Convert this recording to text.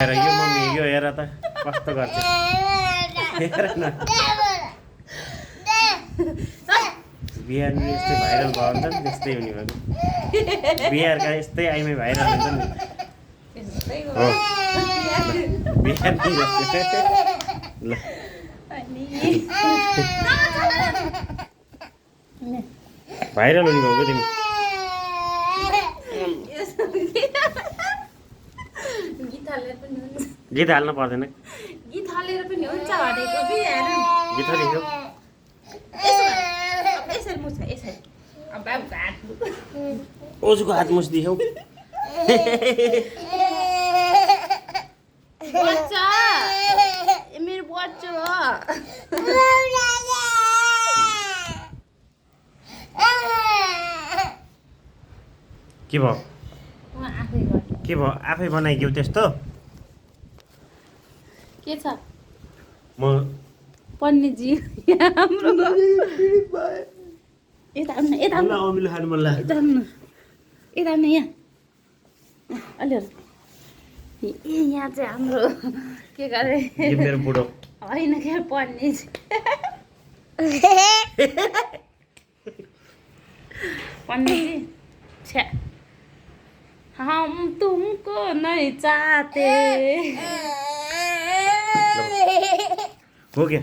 हेर यो मम्मी यो हेर त कस्तो गर्छ हेर न बिहारमा यस्तै भाइरल भयो भने त त्यस्तै हुने भयो बिहारका यस्तै आइमै भाइरल हुन्छ नि हो बिहार नि जस्तै ल भाइरल हुने भयो तिमी गीत हाल्न पर्दैन गीत हालेर पनि हुन्छ भनेको कि हेर गीत हाल्यो यसरी मुछ यसरी अब बाबुको हात ओजुको हात मुछिदियौ बच्चा मेरो बच्चा हो के भयो आफै गर्छ के भयो आफै बनाइदेऊ त्यस्तो के छ म पन्नेजी हाम्रो यता आउनु न यता आउनु अमिलो खानु मन लाग्यो यता आउनु न यता आउनु यहाँ अलिअलि ए यहाँ चाहिँ हाम्रो के गरे यो मेरो बुढो होइन के पन्नेजी पन्नेजी छ्या हम तुमको नहीं चाहते हो क्या